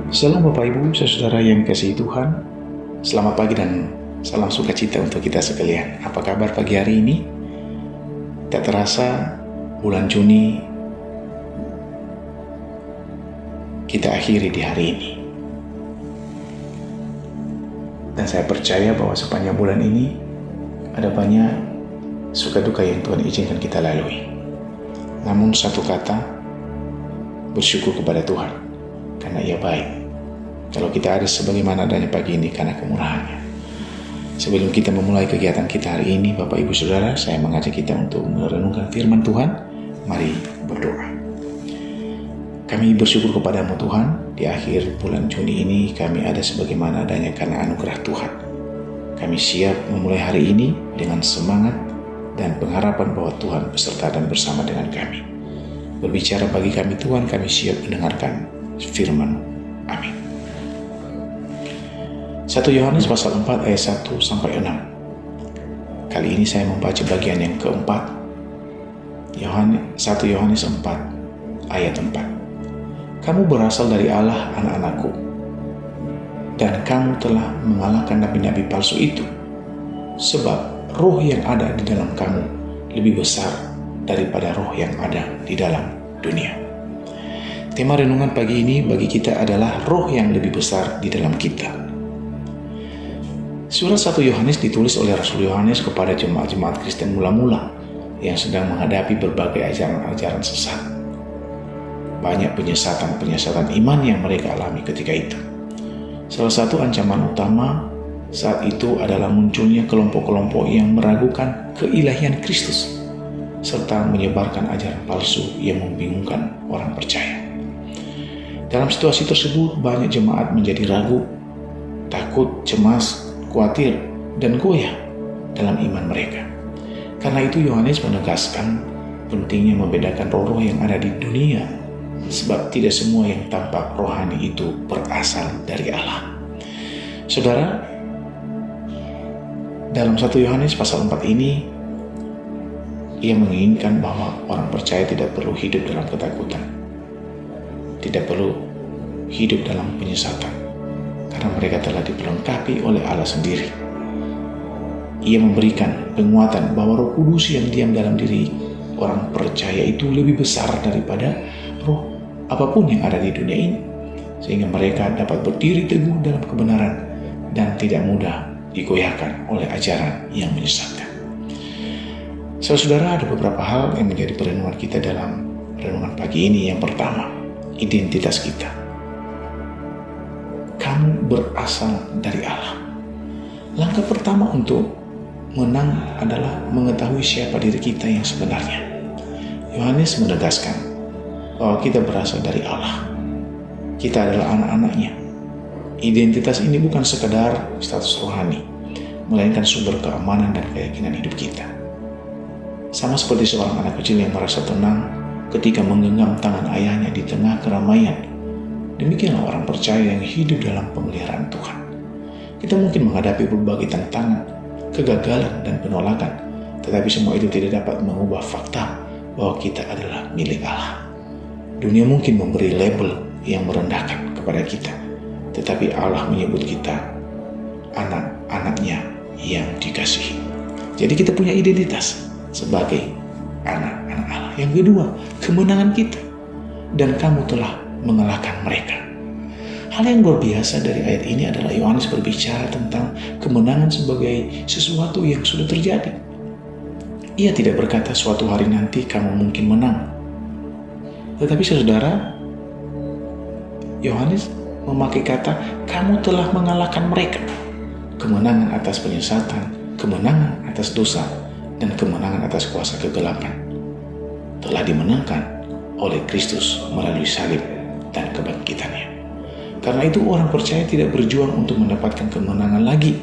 Shalom Bapak Ibu, saudara yang kasih Tuhan. Selamat pagi dan salam sukacita untuk kita sekalian. Apa kabar pagi hari ini? Tak terasa bulan Juni kita akhiri di hari ini. Dan saya percaya bahwa sepanjang bulan ini ada banyak suka duka yang Tuhan izinkan kita lalui. Namun satu kata, bersyukur kepada Tuhan karena Ia baik. Kalau kita ada sebagaimana adanya pagi ini karena kemurahannya. Sebelum kita memulai kegiatan kita hari ini, Bapak Ibu Saudara, saya mengajak kita untuk merenungkan firman Tuhan. Mari berdoa. Kami bersyukur kepadamu Tuhan, di akhir bulan Juni ini kami ada sebagaimana adanya karena anugerah Tuhan. Kami siap memulai hari ini dengan semangat dan pengharapan bahwa Tuhan beserta dan bersama dengan kami. Berbicara bagi kami Tuhan, kami siap mendengarkan firman. Amin. 1 Yohanes pasal 4 ayat 1 sampai 6. Kali ini saya membaca bagian yang keempat. 1 Yohanes 4 ayat 4. Kamu berasal dari Allah, anak-anakku, dan kamu telah mengalahkan nabi-nabi palsu itu, sebab roh yang ada di dalam kamu lebih besar daripada roh yang ada di dalam dunia. Tema renungan pagi ini bagi kita adalah roh yang lebih besar di dalam kita. Surat 1 Yohanes ditulis oleh Rasul Yohanes kepada jemaat-jemaat Kristen mula-mula yang sedang menghadapi berbagai ajaran-ajaran sesat. Banyak penyesatan iman yang mereka alami ketika itu. Salah satu ancaman utama saat itu adalah munculnya kelompok-kelompok yang meragukan keilahian Kristus serta menyebarkan ajaran palsu yang membingungkan orang percaya. Dalam situasi tersebut, banyak jemaat menjadi ragu, takut, cemas, khawatir, dan goyah dalam iman mereka. Karena itu Yohanes menegaskan pentingnya membedakan roh-roh yang ada di dunia, sebab tidak semua yang tampak rohani itu berasal dari Allah. Saudara, dalam 1 Yohanes pasal 4 ini, ia menginginkan bahwa orang percaya tidak perlu hidup dalam ketakutan, tidak perlu hidup dalam penyesatan, karena mereka telah diperlengkapi oleh Allah sendiri. Ia memberikan penguatan bahwa Roh Kudus yang diam dalam diri orang percaya itu lebih besar daripada roh apapun yang ada di dunia ini, sehingga mereka dapat berdiri teguh dalam kebenaran dan tidak mudah digoyahkan oleh ajaran yang menyesatkan. Saudara, ada beberapa hal yang menjadi perenungan kita dalam renungan pagi ini. Yang pertama, identitas kita. Kamu berasal dari Allah. Langkah pertama untuk menang adalah mengetahui siapa diri kita yang sebenarnya. Yohanes menegaskan bahwa kita berasal dari Allah. Kita adalah anak-anaknya. Identitas ini bukan sekedar status rohani, melainkan sumber keamanan dan keyakinan hidup kita. Sama seperti seorang anak kecil yang merasa tenang ketika menggenggam tangan ayahnya di tengah keramaian, demikianlah orang percaya yang hidup dalam pemeliharaan Tuhan. Kita mungkin menghadapi berbagai tantangan, kegagalan, dan penolakan, tetapi semua itu tidak dapat mengubah fakta bahwa kita adalah milik Allah. Dunia mungkin memberi label yang merendahkan kepada kita, tetapi Allah menyebut kita anak-anaknya yang dikasihi. Jadi kita punya identitas sebagai anak-anak Allah. Yang kedua, kemenangan kita, dan kamu telah mengalahkan mereka. Hal yang luar biasa dari ayat ini adalah Yohanes berbicara tentang kemenangan sebagai sesuatu yang sudah terjadi. Ia tidak berkata suatu hari nanti kamu mungkin menang. Tetapi saudara, Yohanes memakai kata kamu telah mengalahkan mereka. Kemenangan atas penyesatan, kemenangan atas dosa, dan kemenangan atas kuasa kegelapan telah dimenangkan oleh Kristus melalui salib dan kebangkitannya. Karena itu orang percaya tidak berjuang untuk mendapatkan kemenangan lagi,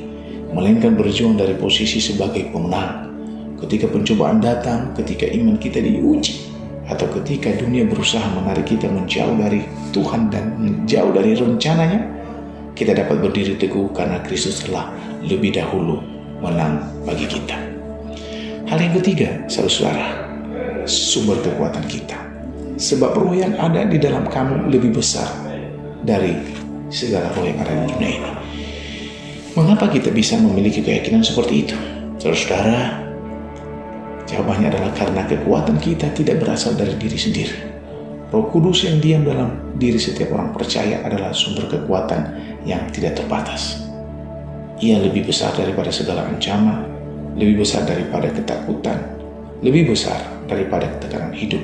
melainkan berjuang dari posisi sebagai pemenang. Ketika pencobaan datang, ketika iman kita diuji, atau ketika dunia berusaha menarik kita menjauh dari Tuhan dan menjauh dari rencananya, kita dapat berdiri teguh karena Kristus telah lebih dahulu menang bagi kita. Hal yang ketiga, saudara, sumber kekuatan kita. Sebab roh yang ada di dalam kamu lebih besar dari segala roh yang ada di dunia ini. Mengapa kita bisa memiliki keyakinan seperti itu? Saudara-saudara, jawabannya adalah karena kekuatan kita tidak berasal dari diri sendiri. Roh Kudus yang diam dalam diri setiap orang percaya adalah sumber kekuatan yang tidak terbatas. Ia lebih besar daripada segala ancaman, lebih besar daripada ketakutan, lebih besar daripada tekanan hidup,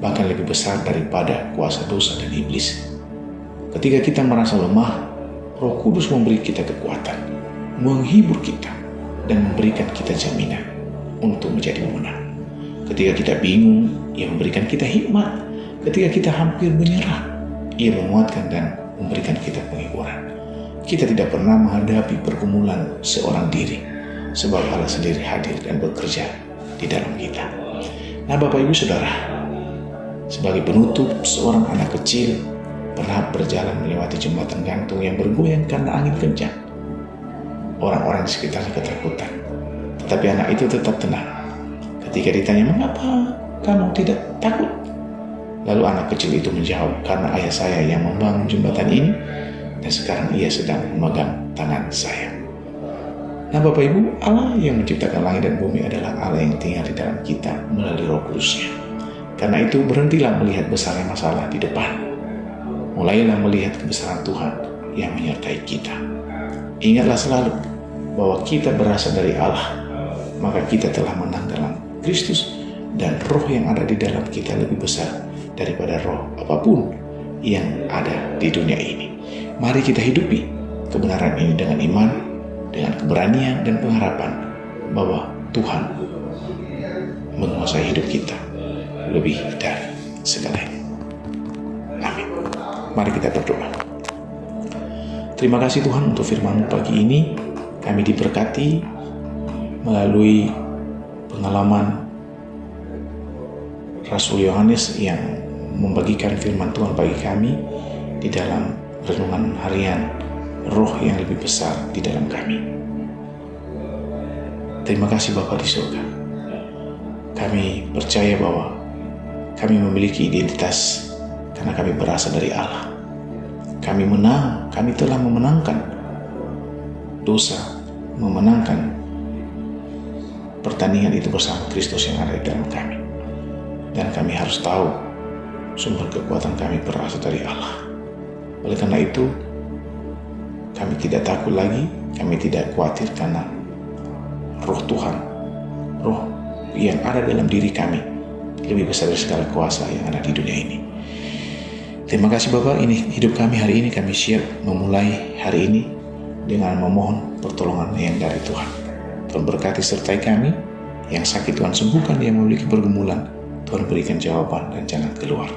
bahkan lebih besar daripada kuasa dosa dan iblis. Ketika kita merasa lemah, Roh Kudus memberi kita kekuatan, menghibur kita, dan memberikan kita jaminan untuk menjadi pemenang. Ketika kita bingung, Ia memberikan kita hikmat. Ketika kita hampir menyerah, Ia menguatkan dan memberikan kita penghiburan. Kita tidak pernah menghadapi pergumulan seorang diri, sebab Allah sendiri hadir dan bekerja di dalam kita. Nah, Bapak Ibu Saudara, sebagai penutup, seorang anak kecil pernah berjalan melewati jembatan gantung yang bergoyang karena angin kencang. Orang-orang di sekitarnya ketakutan, tetapi anak itu tetap tenang. Ketika ditanya, "Mengapa kamu tidak takut?" Lalu anak kecil itu menjawab, "Karena ayah saya yang membangun jembatan ini, dan sekarang ia sedang memegang tangan saya." Nah, Bapak Ibu, Allah yang menciptakan langit dan bumi adalah Allah yang tinggal di dalam kita melalui Roh Kudus-Nya. Karena itu, berhentilah melihat besarnya masalah di depan. Mulailah melihat kebesaran Tuhan yang menyertai kita. Ingatlah selalu bahwa kita berasal dari Allah, maka kita telah menang dalam Kristus, dan roh yang ada di dalam kita lebih besar daripada roh apapun yang ada di dunia ini. Mari kita hidupi kebenaran ini dengan iman, dengan keberanian dan pengharapan bahwa Tuhan menguasai hidup kita lebih dari segalanya. Amin. Mari kita berdoa. Terima kasih Tuhan untuk firman-Mu pagi ini. Kami diberkati melalui pengalaman Rasul Yohanes yang membagikan firman Tuhan bagi kami di dalam renungan harian roh yang lebih besar di dalam kami. Terima kasih Bapa di surga. Kami percaya bahwa kami memiliki identitas karena kami berasal dari Allah. Kami menang, kami telah memenangkan dosa, memenangkan pertandingan itu bersama Kristus yang ada di dalam kami. Dan kami harus tahu sumber kekuatan kami berasal dari Allah. Oleh karena itu, kami tidak takut lagi, kami tidak khawatir karena roh Tuhan, roh yang ada dalam diri kami lebih besar dari segala kuasa yang ada di dunia ini. Terima kasih Bapak, ini hidup kami hari ini, kami siap memulai hari ini dengan memohon pertolongan yang dari Tuhan. Tuhan berkati sertai kami, yang sakit Tuhan sembuhkan, yang memiliki pergumulan Tuhan berikan jawaban dan jalan keluar.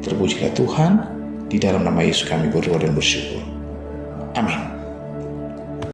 Terpujilah Tuhan, di dalam nama Yesus kami berdoa dan bersyukur. Amin.